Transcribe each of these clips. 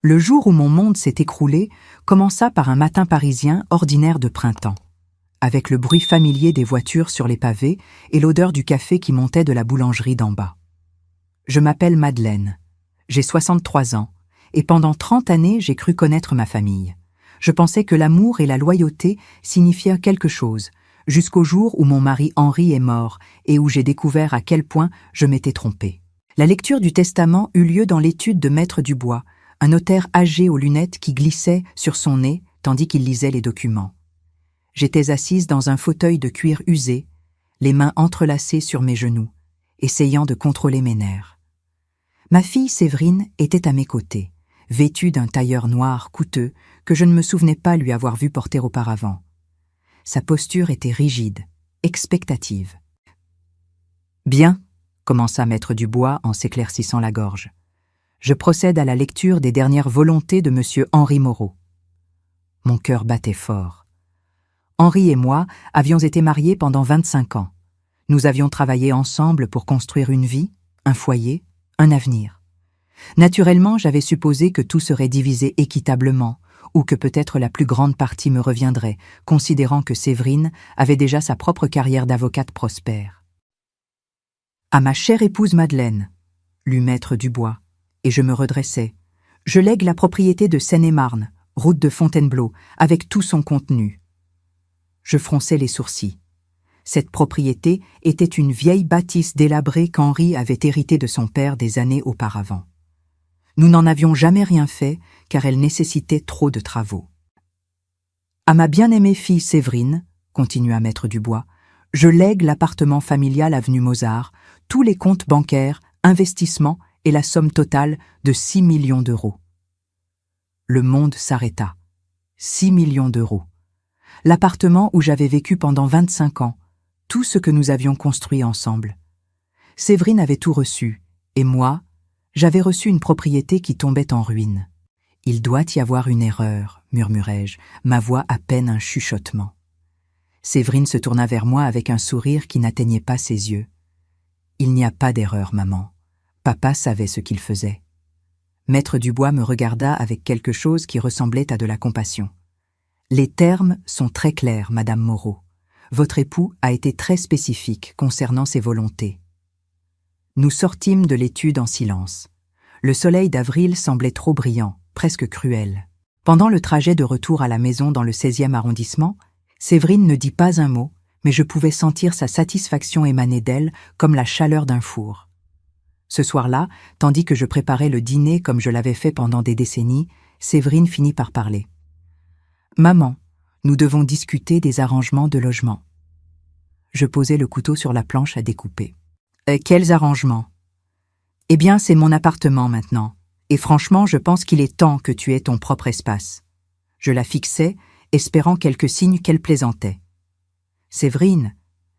Le jour où mon monde s'est écroulé commença par un matin parisien ordinaire de printemps, avec le bruit familier des voitures sur les pavés et l'odeur du café qui montait de la boulangerie d'en bas. Je m'appelle Madeleine, j'ai 63 ans, et pendant 30 années j'ai cru connaître ma famille. Je pensais que l'amour et la loyauté signifiaient quelque chose, jusqu'au jour où mon mari Henri est mort et où j'ai découvert à quel point je m'étais trompée. La lecture du testament eut lieu dans l'étude de Maître Dubois, un notaire âgé aux lunettes qui glissait sur son nez tandis qu'il lisait les documents. J'étais assise dans un fauteuil de cuir usé, les mains entrelacées sur mes genoux, essayant de contrôler mes nerfs. Ma fille Séverine était à mes côtés, vêtue d'un tailleur noir coûteux que je ne me souvenais pas lui avoir vu porter auparavant. Sa posture était rigide, expectative. « Bien », commença Maître Dubois en s'éclaircissant la gorge. « Je procède à la lecture des dernières volontés de M. Henri Moreau. » Mon cœur battait fort. Henri et moi avions été mariés pendant 25 ans. Nous avions travaillé ensemble pour construire une vie, un foyer, un avenir. Naturellement, j'avais supposé que tout serait divisé équitablement, ou que peut-être la plus grande partie me reviendrait, considérant que Séverine avait déjà sa propre carrière d'avocate prospère. « À ma chère épouse Madeleine, » lut Maître Dubois, et je me redressai. « Je lègue la propriété de Seine-et-Marne, route de Fontainebleau, avec tout son contenu. » Je fronçai les sourcils. Cette propriété était une vieille bâtisse délabrée qu'Henri avait héritée de son père des années auparavant. Nous n'en avions jamais rien fait, car elle nécessitait trop de travaux. « À ma bien-aimée fille Séverine, » continua Maître Dubois, « je lègue l'appartement familial avenue Mozart, tous les comptes bancaires, investissements et la somme totale de 6 millions d'euros. » Le monde s'arrêta. 6 millions d'euros. L'appartement où j'avais vécu pendant 25 ans, tout ce que nous avions construit ensemble. Séverine avait tout reçu, et moi, j'avais reçu une propriété qui tombait en ruine. « Il doit y avoir une erreur, » murmurai-je, ma voix à peine un chuchotement. Séverine se tourna vers moi avec un sourire qui n'atteignait pas ses yeux. « Il n'y a pas d'erreur, maman. Papa savait ce qu'il faisait. » Maître Dubois me regarda avec quelque chose qui ressemblait à de la compassion. « Les termes sont très clairs, Madame Moreau. Votre époux a été très spécifique concernant ses volontés. » Nous sortîmes de l'étude en silence. Le soleil d'avril semblait trop brillant, presque cruel. Pendant le trajet de retour à la maison dans le 16e arrondissement, Séverine ne dit pas un mot, mais je pouvais sentir sa satisfaction émaner d'elle comme la chaleur d'un four. Ce soir-là, tandis que je préparais le dîner comme je l'avais fait pendant des décennies, Séverine finit par parler. « Maman, nous devons discuter des arrangements de logement. » Je posai le couteau sur la planche à découper. « Quels arrangements ? » « Eh bien, c'est mon appartement maintenant, et franchement, je pense qu'il est temps que tu aies ton propre espace. » Je la fixai, espérant quelques signes qu'elle plaisantait. « Séverine,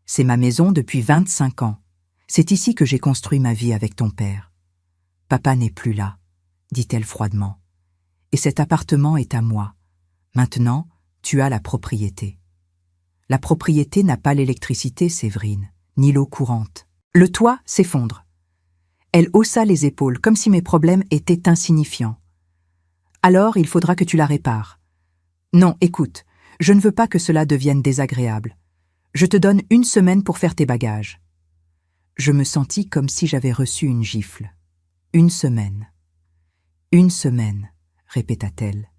c'est ma maison depuis 25 ans. C'est ici que j'ai construit ma vie avec ton père. Papa n'est plus là, » dit-elle froidement. « Et cet appartement est à moi. Maintenant, tu as la propriété. » La propriété n'a pas l'électricité, Séverine, ni l'eau courante. Le toit s'effondre. Elle haussa les épaules, comme si mes problèmes étaient insignifiants. « Alors, il faudra que tu la répares. »« Non, écoute, je ne veux pas que cela devienne désagréable. Je te donne 1 semaine pour faire tes bagages. » Je me sentis comme si j'avais reçu une gifle. 1 semaine. « 1 semaine, » répéta-t-elle,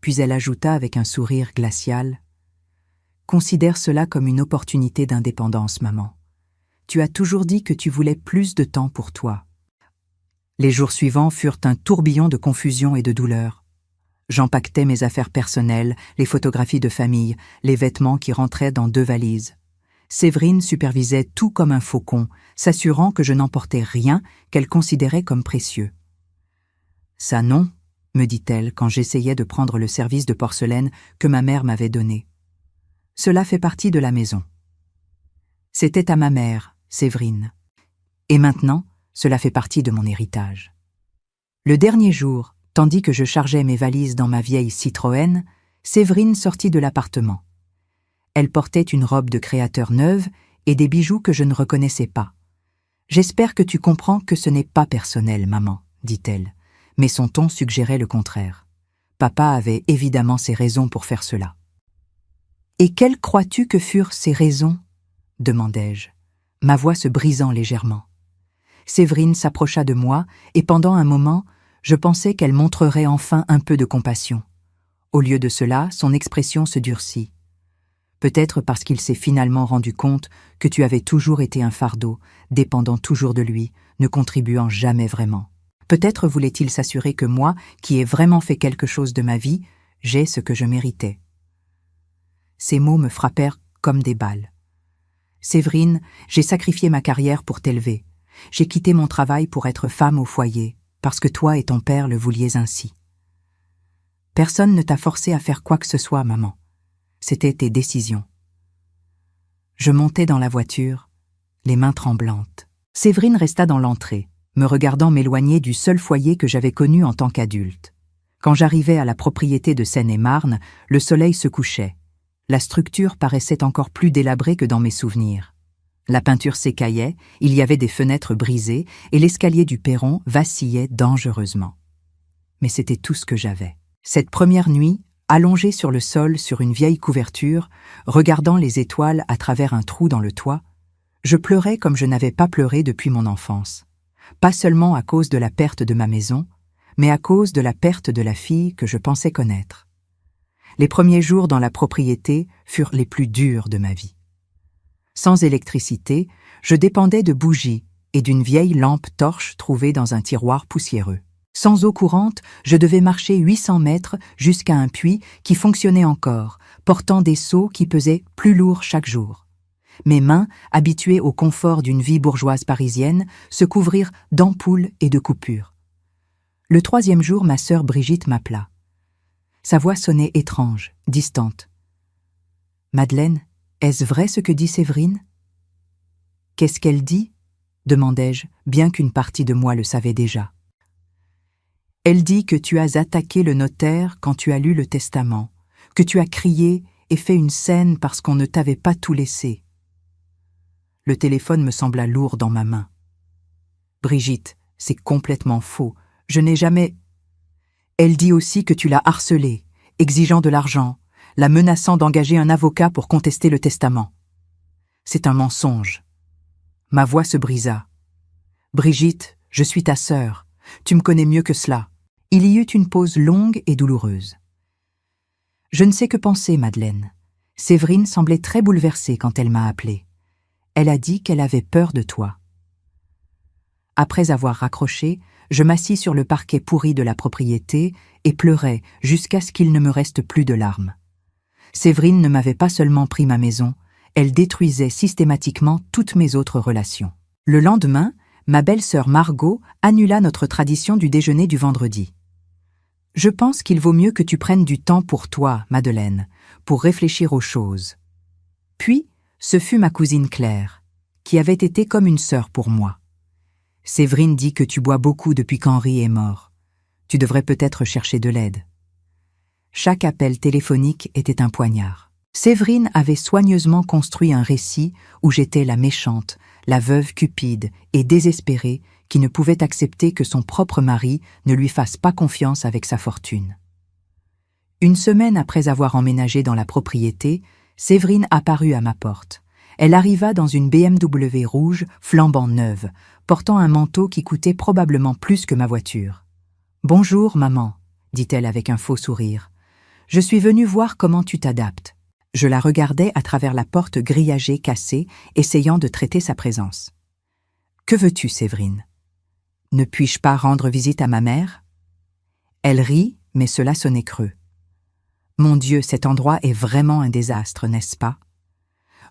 puis elle ajouta avec un sourire glacial. « Considère cela comme une opportunité d'indépendance, maman. Tu as toujours dit que tu voulais plus de temps pour toi. » Les jours suivants furent un tourbillon de confusion et de douleur. J'empaquetais mes affaires personnelles, les photographies de famille, les vêtements qui rentraient dans 2 valises. Séverine supervisait tout comme un faucon, s'assurant que je n'emportais rien qu'elle considérait comme précieux. « Ça non », me dit-elle quand j'essayais de prendre le service de porcelaine que ma mère m'avait donné. « Cela fait partie de la maison. » C'était à ma mère, Séverine. Et maintenant, cela fait partie de mon héritage. Le dernier jour, tandis que je chargeais mes valises dans ma vieille Citroën, Séverine sortit de l'appartement. Elle portait une robe de créateur neuve et des bijoux que je ne reconnaissais pas. « J'espère que tu comprends que ce n'est pas personnel, maman, » dit-elle, mais son ton suggérait le contraire. Papa avait évidemment ses raisons pour faire cela. « Et quelles crois-tu que furent ces raisons ?» demandai-je, ma voix se brisant légèrement. Séverine s'approcha de moi et pendant un moment, je pensais qu'elle montrerait enfin un peu de compassion. Au lieu de cela, son expression se durcit. Peut-être parce qu'il s'est finalement rendu compte que tu avais toujours été un fardeau, dépendant toujours de lui, ne contribuant jamais vraiment. Peut-être voulait-il s'assurer que moi, qui ai vraiment fait quelque chose de ma vie, j'ai ce que je méritais. Ces mots me frappèrent comme des balles. Séverine, j'ai sacrifié ma carrière pour t'élever. J'ai quitté mon travail pour être femme au foyer, parce que toi et ton père le vouliez ainsi. Personne ne t'a forcé à faire quoi que ce soit, maman. C'était tes décisions. Je montai dans la voiture, les mains tremblantes. Séverine resta dans l'entrée, me regardant m'éloigner du seul foyer que j'avais connu en tant qu'adulte. Quand j'arrivai à la propriété de Seine-et-Marne, le soleil se couchait. La structure paraissait encore plus délabrée que dans mes souvenirs. La peinture s'écaillait, il y avait des fenêtres brisées et l'escalier du perron vacillait dangereusement. Mais c'était tout ce que j'avais. Cette première nuit, allongée sur le sol sur une vieille couverture, regardant les étoiles à travers un trou dans le toit, je pleurais comme je n'avais pas pleuré depuis mon enfance. Pas seulement à cause de la perte de ma maison, mais à cause de la perte de la fille que je pensais connaître. Les premiers jours dans la propriété furent les plus durs de ma vie. Sans électricité, je dépendais de bougies et d'une vieille lampe torche trouvée dans un tiroir poussiéreux. Sans eau courante, je devais marcher 800 mètres jusqu'à un puits qui fonctionnait encore, portant des seaux qui pesaient plus lourds chaque jour. Mes mains, habituées au confort d'une vie bourgeoise parisienne, se couvrirent d'ampoules et de coupures. Le 3e jour, ma sœur Brigitte m'appela. Sa voix sonnait étrange, distante. « Madeleine, est-ce vrai ce que dit Séverine ?»« Qu'est-ce qu'elle dit ?» demandai-je, bien qu'une partie de moi le savait déjà. « Elle dit que tu as attaqué le notaire quand tu as lu le testament, que tu as crié et fait une scène parce qu'on ne t'avait pas tout laissé. » Le téléphone me sembla lourd dans ma main. « Brigitte, c'est complètement faux. Je n'ai jamais... » Elle dit aussi que tu l'as harcelée, exigeant de l'argent, la menaçant d'engager un avocat pour contester le testament. C'est un mensonge. Ma voix se brisa. « Brigitte, je suis ta sœur. Tu me connais mieux que cela. » Il y eut une pause longue et douloureuse. « Je ne sais que penser, Madeleine. Séverine semblait très bouleversée quand elle m'a appelée. Elle a dit qu'elle avait peur de toi. » Après avoir raccroché, je m'assis sur le parquet pourri de la propriété et pleurai jusqu'à ce qu'il ne me reste plus de larmes. Séverine ne m'avait pas seulement pris ma maison, elle détruisait systématiquement toutes mes autres relations. Le lendemain, ma belle-sœur Margot annula notre tradition du déjeuner du vendredi. « Je pense qu'il vaut mieux que tu prennes du temps pour toi, Madeleine, pour réfléchir aux choses. » Puis, ce fut ma cousine Claire, qui avait été comme une sœur pour moi. « Séverine dit que tu bois beaucoup depuis qu'Henri est mort. Tu devrais peut-être chercher de l'aide. » Chaque appel téléphonique était un poignard. Séverine avait soigneusement construit un récit où j'étais la méchante, la veuve cupide et désespérée qui ne pouvait accepter que son propre mari ne lui fasse pas confiance avec sa fortune. Une semaine après avoir emménagé dans la propriété, Séverine apparut à ma porte. Elle arriva dans une BMW rouge flambant neuve, portant un manteau qui coûtait probablement plus que ma voiture. « Bonjour, maman », dit-elle avec un faux sourire. « Je suis venue voir comment tu t'adaptes. » Je la regardais à travers la porte grillagée cassée, essayant de traiter sa présence. « Que veux-tu, Séverine ? Ne puis-je pas rendre visite à ma mère ?» Elle rit, mais cela sonnait creux. « Mon Dieu, cet endroit est vraiment un désastre, n'est-ce pas ?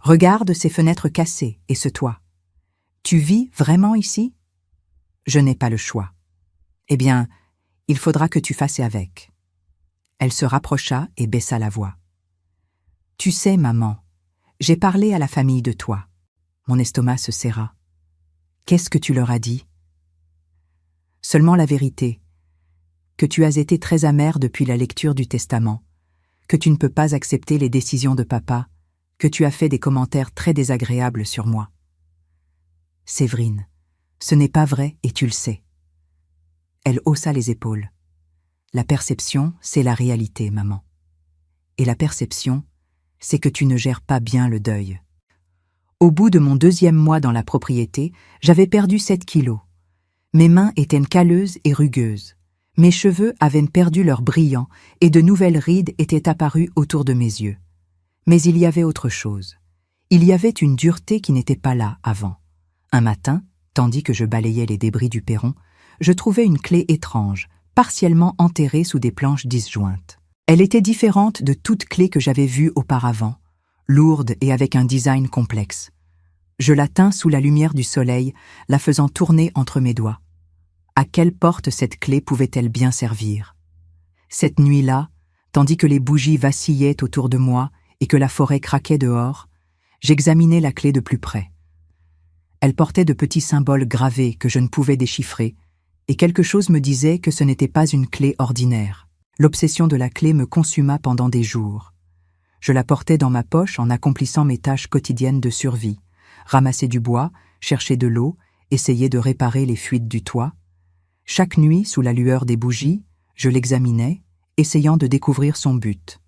Regarde ces fenêtres cassées et ce toit. Tu vis vraiment ici ? Je n'ai pas le choix. Eh bien, il faudra que tu fasses avec. » Elle se rapprocha et baissa la voix. « Tu sais, maman, j'ai parlé à la famille de toi. » Mon estomac se serra. « Qu'est-ce que tu leur as dit ? » Seulement la vérité, que tu as été très amère depuis la lecture du testament, que tu ne peux pas accepter les décisions de papa, que tu as fait des commentaires très désagréables sur moi. Séverine, ce n'est pas vrai et tu le sais. Elle haussa les épaules. La perception, c'est la réalité, maman. Et la perception, c'est que tu ne gères pas bien le deuil. Au bout de mon 2e mois dans la propriété, j'avais perdu 7 kilos. Mes mains étaient calleuses et rugueuses. Mes cheveux avaient perdu leur brillant et de nouvelles rides étaient apparues autour de mes yeux. Mais il y avait autre chose. Il y avait une dureté qui n'était pas là avant. Un matin, tandis que je balayais les débris du perron, je trouvai une clé étrange, partiellement enterrée sous des planches disjointes. Elle était différente de toute clé que j'avais vue auparavant, lourde et avec un design complexe. Je la tins sous la lumière du soleil, la faisant tourner entre mes doigts. À quelle porte cette clé pouvait-elle bien servir? Cette nuit-là, tandis que les bougies vacillaient autour de moi et que la forêt craquait dehors, j'examinais la clé de plus près. Elle portait de petits symboles gravés que je ne pouvais déchiffrer, et quelque chose me disait que ce n'était pas une clé ordinaire. L'obsession de la clé me consuma pendant des jours. Je la portais dans ma poche en accomplissant mes tâches quotidiennes de survie, ramasser du bois, chercher de l'eau, essayer de réparer les fuites du toit. Chaque nuit, sous la lueur des bougies, je l'examinais, essayant de découvrir son but.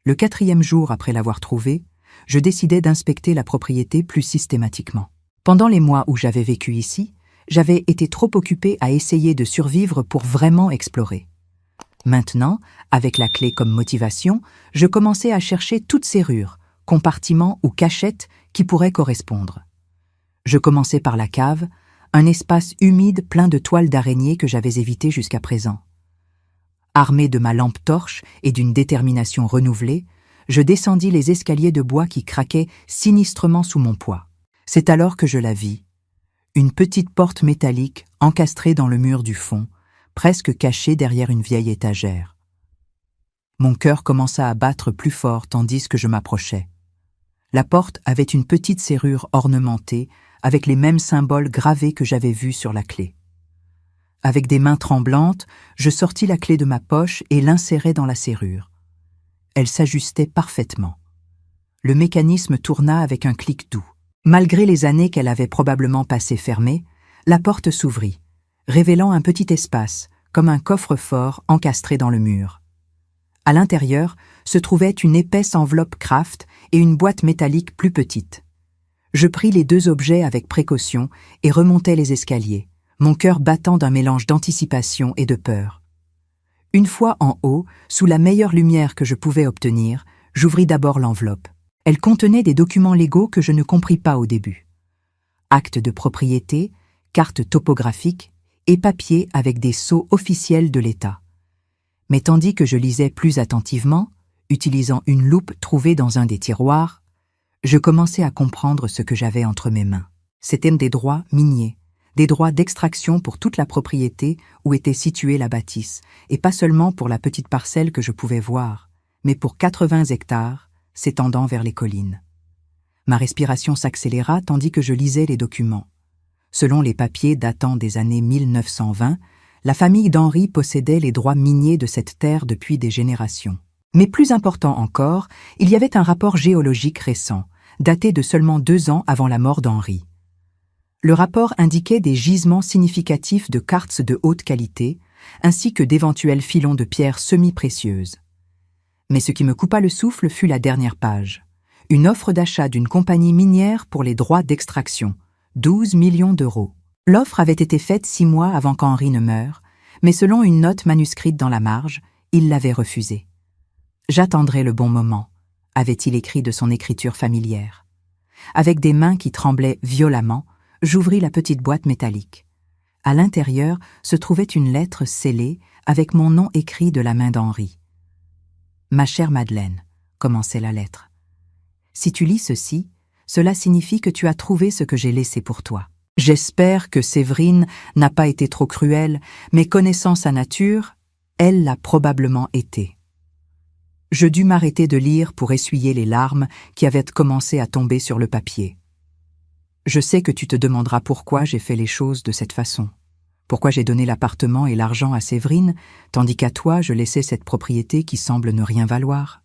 Le 4e jour après l'avoir trouvée, je décidai d'inspecter la propriété plus systématiquement. Pendant les mois où j'avais vécu ici, j'avais été trop occupé à essayer de survivre pour vraiment explorer. Maintenant, avec la clé comme motivation, je commençais à chercher toutes serrures, compartiments ou cachettes qui pourraient correspondre. Je commençais par la cave, un espace humide plein de toiles d'araignée que j'avais évité jusqu'à présent. Armé de ma lampe torche et d'une détermination renouvelée, je descendis les escaliers de bois qui craquaient sinistrement sous mon poids. C'est alors que je la vis. Une petite porte métallique encastrée dans le mur du fond, presque cachée derrière une vieille étagère. Mon cœur commença à battre plus fort tandis que je m'approchais. La porte avait une petite serrure ornementée avec les mêmes symboles gravés que j'avais vus sur la clé. Avec des mains tremblantes, je sortis la clé de ma poche et l'insérai dans la serrure. Elle s'ajustait parfaitement. Le mécanisme tourna avec un clic doux. Malgré les années qu'elle avait probablement passées fermée, la porte s'ouvrit, révélant un petit espace, comme un coffre-fort encastré dans le mur. À l'intérieur se trouvait une épaisse enveloppe Kraft et une boîte métallique plus petite. Je pris les 2 objets avec précaution et remontai les escaliers, mon cœur battant d'un mélange d'anticipation et de peur. Une fois en haut, sous la meilleure lumière que je pouvais obtenir, j'ouvris d'abord l'enveloppe. Elle contenait des documents légaux que je ne compris pas au début. Actes de propriété, cartes topographiques et papiers avec des sceaux officiels de l'État. Mais tandis que je lisais plus attentivement, utilisant une loupe trouvée dans un des tiroirs, je commençais à comprendre ce que j'avais entre mes mains. C'étaient des droits miniers, des droits d'extraction pour toute la propriété où était située la bâtisse, et pas seulement pour la petite parcelle que je pouvais voir, mais pour 80 hectares, s'étendant vers les collines. Ma respiration s'accéléra tandis que je lisais les documents. Selon les papiers datant des années 1920, la famille d'Henri possédait les droits miniers de cette terre depuis des générations. Mais plus important encore, il y avait un rapport géologique récent, daté de seulement 2 ans avant la mort d'Henri. Le rapport indiquait des gisements significatifs de quartz de haute qualité, ainsi que d'éventuels filons de pierres semi-précieuses. Mais ce qui me coupa le souffle fut la dernière page. Une offre d'achat d'une compagnie minière pour les droits d'extraction, 12 millions d'euros. L'offre avait été faite 6 mois avant qu'Henri ne meure, mais selon une note manuscrite dans la marge, il l'avait refusée. J'attendrai le bon moment, avait-il écrit de son écriture familière. Avec des mains qui tremblaient violemment, j'ouvris la petite boîte métallique. À l'intérieur se trouvait une lettre scellée avec mon nom écrit de la main d'Henri. « Ma chère Madeleine », commençait la lettre. « Si tu lis ceci, cela signifie que tu as trouvé ce que j'ai laissé pour toi. J'espère que Séverine n'a pas été trop cruelle, mais connaissant sa nature, elle l'a probablement été. » Je dus m'arrêter de lire pour essuyer les larmes qui avaient commencé à tomber sur le papier. Je sais que tu te demanderas pourquoi j'ai fait les choses de cette façon. Pourquoi j'ai donné l'appartement et l'argent à Séverine, tandis qu'à toi je laissais cette propriété qui semble ne rien valoir?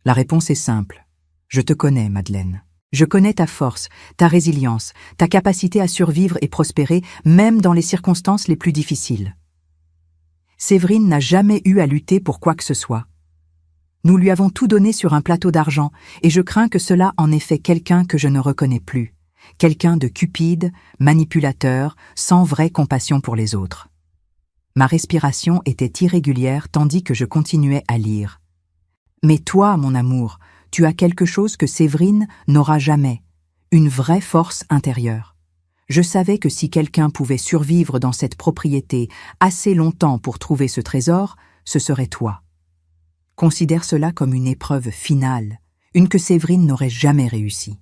La réponse est simple. Je te connais, Madeleine. Je connais ta force, ta résilience, ta capacité à survivre et prospérer, même dans les circonstances les plus difficiles. Séverine n'a jamais eu à lutter pour quoi que ce soit. Nous lui avons tout donné sur un plateau d'argent, et je crains que cela en ait fait quelqu'un que je ne reconnais plus, quelqu'un de cupide, manipulateur, sans vraie compassion pour les autres. Ma respiration était irrégulière tandis que je continuais à lire. Mais toi, mon amour, tu as quelque chose que Séverine n'aura jamais, une vraie force intérieure. Je savais que si quelqu'un pouvait survivre dans cette propriété assez longtemps pour trouver ce trésor, ce serait toi. Considère cela comme une épreuve finale, une que Séverine n'aurait jamais réussi.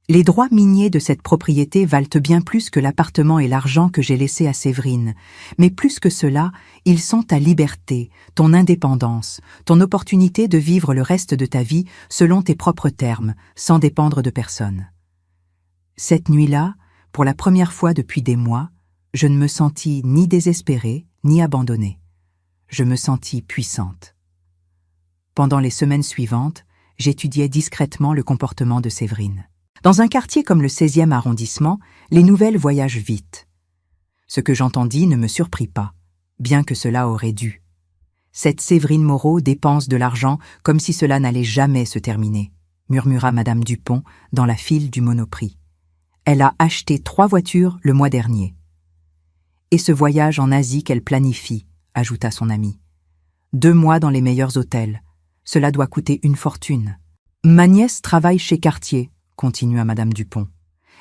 Les droits miniers de cette propriété valent bien plus que l'appartement et l'argent que j'ai laissé à Séverine, mais plus que cela, ils sont ta liberté, ton indépendance, ton opportunité de vivre le reste de ta vie selon tes propres termes, sans dépendre de personne. Cette nuit-là, pour la première fois depuis des mois, je ne me sentis ni désespérée, ni abandonnée. Je me sentis puissante. Pendant les semaines suivantes, j'étudiais discrètement le comportement de Séverine. Dans un quartier comme le 16e arrondissement, les nouvelles voyagent vite. Ce que j'entendis ne me surprit pas, bien que cela aurait dû. Cette Séverine Moreau dépense de l'argent comme si cela n'allait jamais se terminer, murmura Madame Dupont dans la file du Monoprix. Elle a acheté 3 voitures le mois dernier. Et ce voyage en Asie qu'elle planifie, ajouta son amie. 2 mois dans les meilleurs hôtels. Cela doit coûter une fortune. Ma nièce travaille chez Cartier, continua Madame Dupont.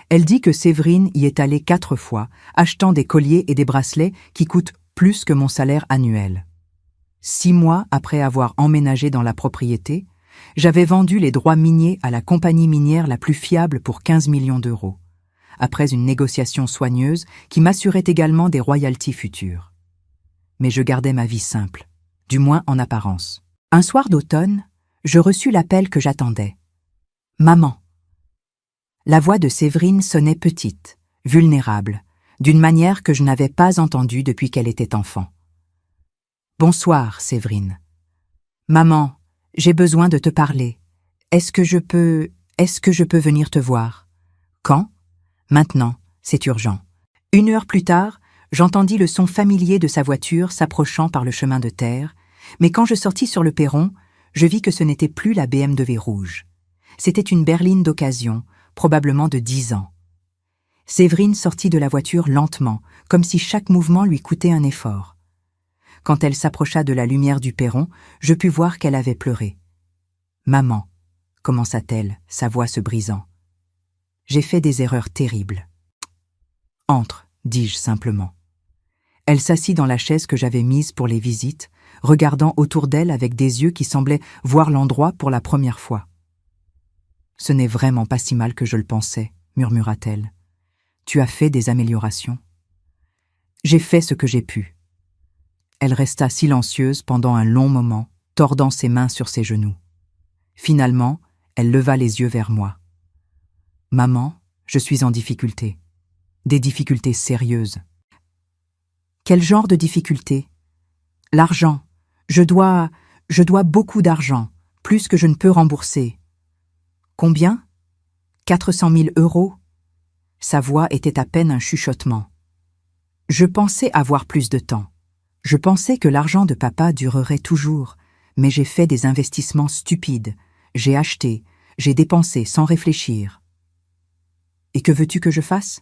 Elle dit que Séverine y est allée 4 fois, achetant des colliers et des bracelets qui coûtent plus que mon salaire annuel. 6 mois après avoir emménagé dans la propriété, j'avais vendu les droits miniers à la compagnie minière la plus fiable pour 15 millions d'euros, après une négociation soigneuse qui m'assurait également des royalties futures. Mais je gardais ma vie simple, du moins en apparence. Un soir d'automne, je reçus l'appel que j'attendais. « Maman !» La voix de Séverine sonnait petite, vulnérable, d'une manière que je n'avais pas entendue depuis qu'elle était enfant. « Bonsoir, Séverine. »« Maman, j'ai besoin de te parler. Est-ce que je peux venir te voir ? » ?»« Quand ? » ?»« Maintenant, c'est urgent. » 1 heure plus tard, j'entendis le son familier de sa voiture s'approchant par le chemin de terre, mais quand je sortis sur le perron, je vis que ce n'était plus la BMW rouge. C'était une berline d'occasion, probablement de 10 ans. Séverine sortit de la voiture lentement, comme si chaque mouvement lui coûtait un effort. Quand elle s'approcha de la lumière du perron, je pus voir qu'elle avait pleuré. « Maman », commença-t-elle, sa voix se brisant. « J'ai fait des erreurs terribles. »« Entre », dis-je simplement. Elle s'assit dans la chaise que j'avais mise pour les visites, regardant autour d'elle avec des yeux qui semblaient voir l'endroit pour la première fois. « Ce n'est vraiment pas si mal que je le pensais, » murmura-t-elle. « Tu as fait des améliorations. »« J'ai fait ce que j'ai pu. » Elle resta silencieuse pendant un long moment, tordant ses mains sur ses genoux. Finalement, elle leva les yeux vers moi. « Maman, je suis en difficulté. Des difficultés sérieuses. »« Quel genre de difficultés ? » ?»« L'argent. Je dois beaucoup d'argent, plus que je ne peux rembourser. »« Combien ? 400 000 euros. » Sa voix était à peine un chuchotement. Je pensais avoir plus de temps. Je pensais que l'argent de papa durerait toujours, mais j'ai fait des investissements stupides. J'ai acheté, j'ai dépensé sans réfléchir. Et que veux-tu que je fasse ?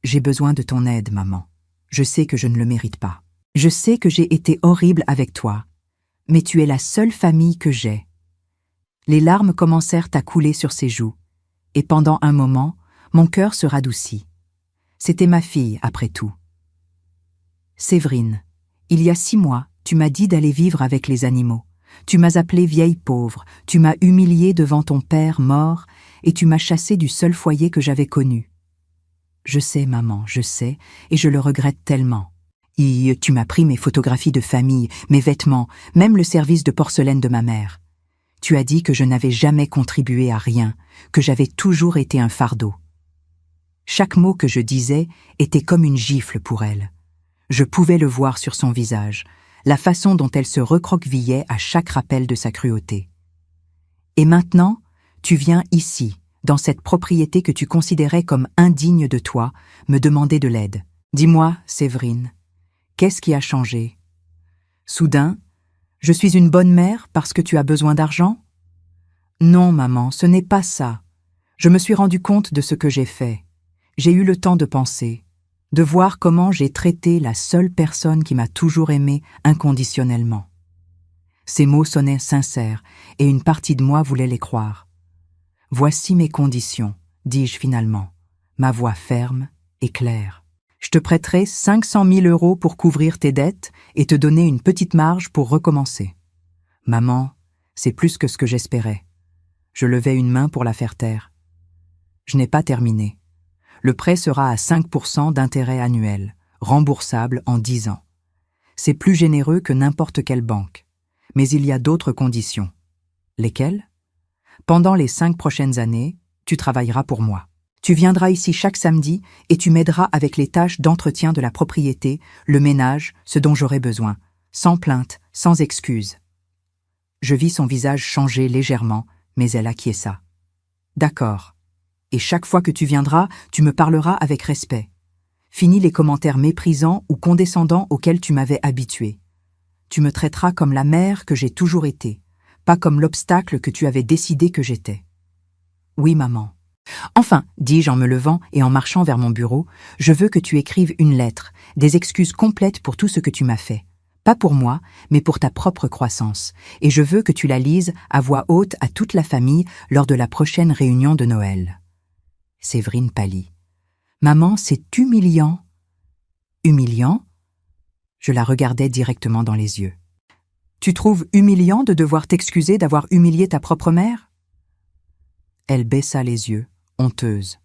J'ai besoin de ton aide, maman. Je sais que je ne le mérite pas. Je sais que j'ai été horrible avec toi, mais tu es la seule famille que j'ai. Les larmes commencèrent à couler sur ses joues, et pendant un moment, mon cœur se radoucit. C'était ma fille, après tout. Séverine, il y a 6 mois, tu m'as dit d'aller vivre avec les animaux. Tu m'as appelée vieille pauvre, tu m'as humiliée devant ton père mort, et tu m'as chassée du seul foyer que j'avais connu. Je sais, maman, je sais, et je le regrette tellement. Et tu m'as pris mes photographies de famille, mes vêtements, même le service de porcelaine de ma mère. Tu as dit que je n'avais jamais contribué à rien, que j'avais toujours été un fardeau. Chaque mot que je disais était comme une gifle pour elle. Je pouvais le voir sur son visage, la façon dont elle se recroquevillait à chaque rappel de sa cruauté. Et maintenant, tu viens ici, dans cette propriété que tu considérais comme indigne de toi, me demander de l'aide. Dis-moi, Séverine, qu'est-ce qui a changé ? Soudain, je suis une bonne mère parce que tu as besoin d'argent? Non, maman, ce n'est pas ça. Je me suis rendu compte de ce que j'ai fait. J'ai eu le temps de penser, de voir comment j'ai traité la seule personne qui m'a toujours aimé inconditionnellement. Ces mots sonnaient sincères, et une partie de moi voulait les croire. Voici mes conditions, dis-je finalement, ma voix ferme et claire. Je te prêterai 500 000 € pour couvrir tes dettes et te donner une petite marge pour recommencer. Maman, c'est plus que ce que j'espérais. Je levai une main pour la faire taire. Je n'ai pas terminé. Le prêt sera à 5% d'intérêt annuel, remboursable en 10 ans. C'est plus généreux que n'importe quelle banque. Mais il y a d'autres conditions. Lesquelles? Pendant les 5 prochaines années, tu travailleras pour moi. Tu viendras ici chaque samedi et tu m'aideras avec les tâches d'entretien de la propriété, le ménage, ce dont j'aurai besoin, sans plainte, sans excuse. Je vis son visage changer légèrement, mais elle acquiesça. D'accord. Et chaque fois que tu viendras, tu me parleras avec respect. Finis les commentaires méprisants ou condescendants auxquels tu m'avais habitué. Tu me traiteras comme la mère que j'ai toujours été, pas comme l'obstacle que tu avais décidé que j'étais. Oui, maman. Enfin, dis-je en me levant et en marchant vers mon bureau, je veux que tu écrives une lettre, des excuses complètes pour tout ce que tu m'as fait. Pas pour moi, mais pour ta propre croissance. Et je veux que tu la lises à voix haute à toute la famille lors de la prochaine réunion de Noël. Séverine pâlit. Maman, c'est humiliant. Humiliant? Je la regardais directement dans les yeux. Tu trouves humiliant de devoir t'excuser d'avoir humilié ta propre mère? Elle baissa les yeux, honteuse.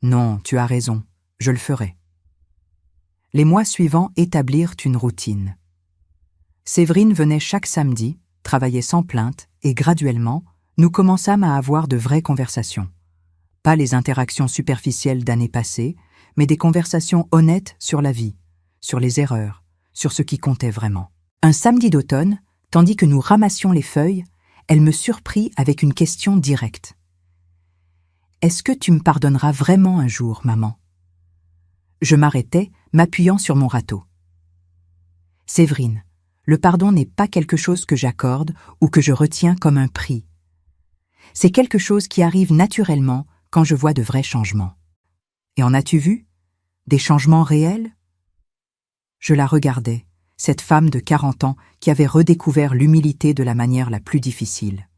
Non, tu as raison, je le ferai. Les mois suivants établirent une routine. Séverine venait chaque samedi, travaillait sans plainte, et graduellement, nous commençâmes à avoir de vraies conversations. Pas les interactions superficielles d'années passées, mais des conversations honnêtes sur la vie, sur les erreurs, sur ce qui comptait vraiment. Un samedi d'automne, tandis que nous ramassions les feuilles, elle me surprit avec une question directe. « Est-ce que tu me pardonneras vraiment un jour, maman ?» Je m'arrêtai, m'appuyant sur mon râteau. « Séverine, le pardon n'est pas quelque chose que j'accorde ou que je retiens comme un prix. C'est quelque chose qui arrive naturellement quand je vois de vrais changements. Et en as-tu vu? Des changements réels ?» Je la regardais, cette femme de 40 ans qui avait redécouvert l'humilité de la manière la plus difficile.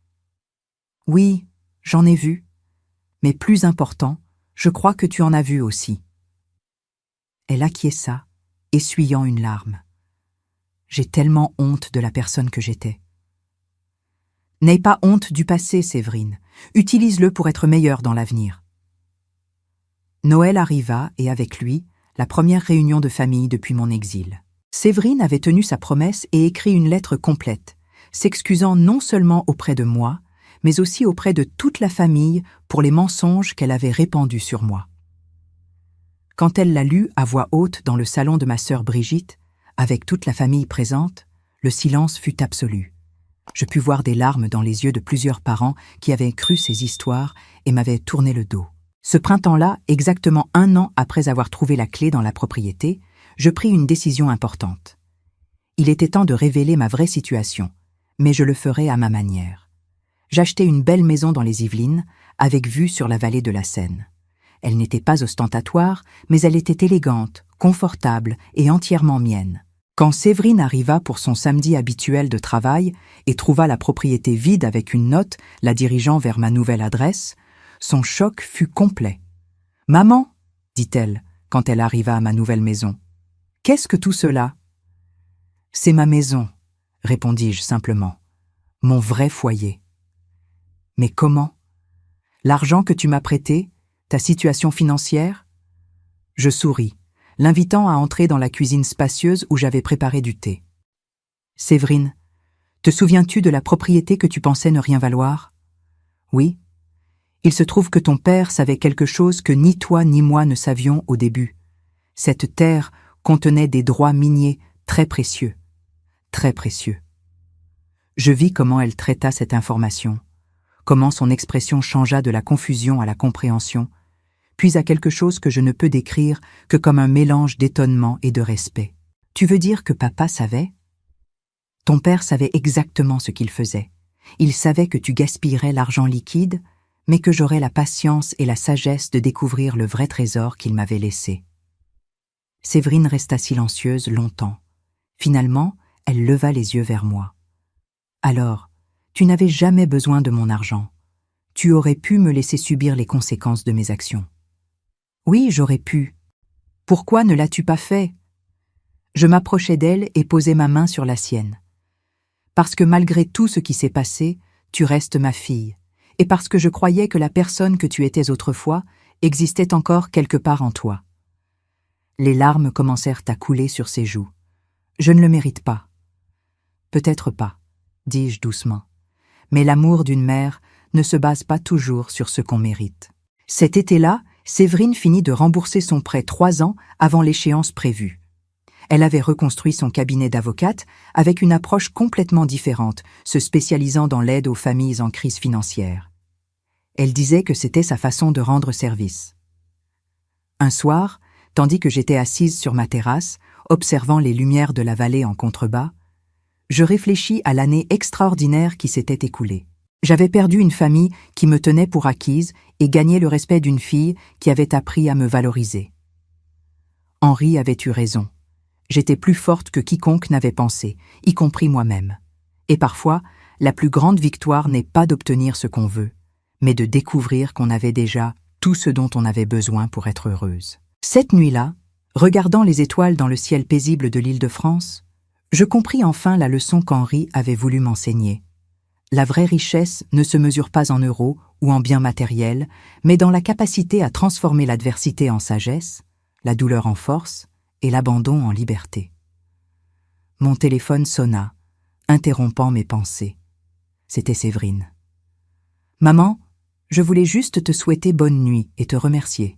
« Oui, j'en ai vu. Mais plus important, je crois que tu en as vu aussi. » Elle acquiesça, essuyant une larme. J'ai tellement honte de la personne que j'étais. N'aie pas honte du passé, Séverine. Utilise-le pour être meilleure dans l'avenir. Noël arriva et avec lui, la première réunion de famille depuis mon exil. Séverine avait tenu sa promesse et écrit une lettre complète, s'excusant non seulement auprès de moi, mais aussi auprès de toute la famille pour les mensonges qu'elle avait répandus sur moi. Quand elle l'a lu à voix haute dans le salon de ma sœur Brigitte, avec toute la famille présente, le silence fut absolu. Je pus voir des larmes dans les yeux de plusieurs parents qui avaient cru ces histoires et m'avaient tourné le dos. Ce printemps-là, exactement 1 an après avoir trouvé la clé dans la propriété, je pris une décision importante. Il était temps de révéler ma vraie situation, mais je le ferais à ma manière. J'achetai une belle maison dans les Yvelines, avec vue sur la vallée de la Seine. Elle n'était pas ostentatoire, mais elle était élégante, confortable et entièrement mienne. Quand Séverine arriva pour son samedi habituel de travail et trouva la propriété vide avec une note la dirigeant vers ma nouvelle adresse, son choc fut complet. « Maman, dit-elle, quand elle arriva à ma nouvelle maison, qu'est-ce que tout cela? »« C'est ma maison, répondis-je simplement. Mon vrai foyer. »« Mais comment? L'argent que tu m'as prêté, ta situation financière ?» Je souris, l'invitant à entrer dans la cuisine spacieuse où j'avais préparé du thé. « Séverine, te souviens-tu de la propriété que tu pensais ne rien valoir? »« Oui. Il se trouve que ton père savait quelque chose que ni toi ni moi ne savions au début. Cette terre contenait des droits miniers très précieux. Très précieux. » Je vis comment elle traita cette information, comment son expression changea de la confusion à la compréhension, puis à quelque chose que je ne peux décrire que comme un mélange d'étonnement et de respect. « Tu veux dire que papa savait ?» Ton père savait exactement ce qu'il faisait. Il savait que tu gaspillerais l'argent liquide, mais que j'aurais la patience et la sagesse de découvrir le vrai trésor qu'il m'avait laissé. » Séverine resta silencieuse longtemps. Finalement, elle leva les yeux vers moi. « Alors, tu n'avais jamais besoin de mon argent. Tu aurais pu me laisser subir les conséquences de mes actions. »« Oui, j'aurais pu. Pourquoi ne l'as-tu pas fait ?» Je m'approchai d'elle et posai ma main sur la sienne. « Parce que malgré tout ce qui s'est passé, tu restes ma fille, et parce que je croyais que la personne que tu étais autrefois existait encore quelque part en toi. » Les larmes commencèrent à couler sur ses joues. « Je ne le mérite pas. »« Peut-être pas, » dis-je doucement. « Mais l'amour d'une mère ne se base pas toujours sur ce qu'on mérite. » Cet été-là, Séverine finit de rembourser son prêt 3 ans avant l'échéance prévue. Elle avait reconstruit son cabinet d'avocate avec une approche complètement différente, se spécialisant dans l'aide aux familles en crise financière. Elle disait que c'était sa façon de rendre service. Un soir, tandis que j'étais assise sur ma terrasse, observant les lumières de la vallée en contrebas, je réfléchis à l'année extraordinaire qui s'était écoulée. J'avais perdu une famille qui me tenait pour acquise et gagné le respect d'une fille qui avait appris à me valoriser. Henri avait eu raison. J'étais plus forte que quiconque n'avait pensé, y compris moi-même. Et parfois, la plus grande victoire n'est pas d'obtenir ce qu'on veut, mais de découvrir qu'on avait déjà tout ce dont on avait besoin pour être heureuse. Cette nuit-là, regardant les étoiles dans le ciel paisible de l'Île-de-France, je compris enfin la leçon qu'Henri avait voulu m'enseigner. La vraie richesse ne se mesure pas en euros ou en biens matériels, mais dans la capacité à transformer l'adversité en sagesse, la douleur en force et l'abandon en liberté. Mon téléphone sonna, interrompant mes pensées. C'était Séverine. « Maman, je voulais juste te souhaiter bonne nuit et te remercier. »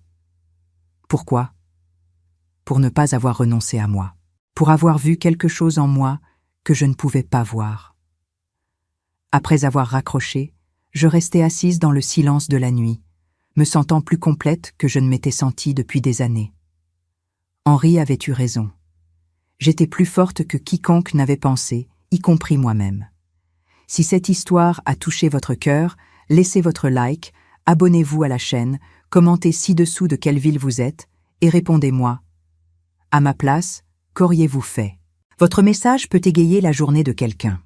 « Pourquoi ? » ?»« Pour ne pas avoir renoncé à moi. Pour avoir vu quelque chose en moi que je ne pouvais pas voir. » Après avoir raccroché, je restais assise dans le silence de la nuit, me sentant plus complète que je ne m'étais sentie depuis des années. Henri avait eu raison. J'étais plus forte que quiconque n'avait pensé, y compris moi-même. Si cette histoire a touché votre cœur, laissez votre like, abonnez-vous à la chaîne, commentez ci-dessous de quelle ville vous êtes et répondez-moi. À ma place, qu'auriez-vous fait ? Votre message peut égayer la journée de quelqu'un.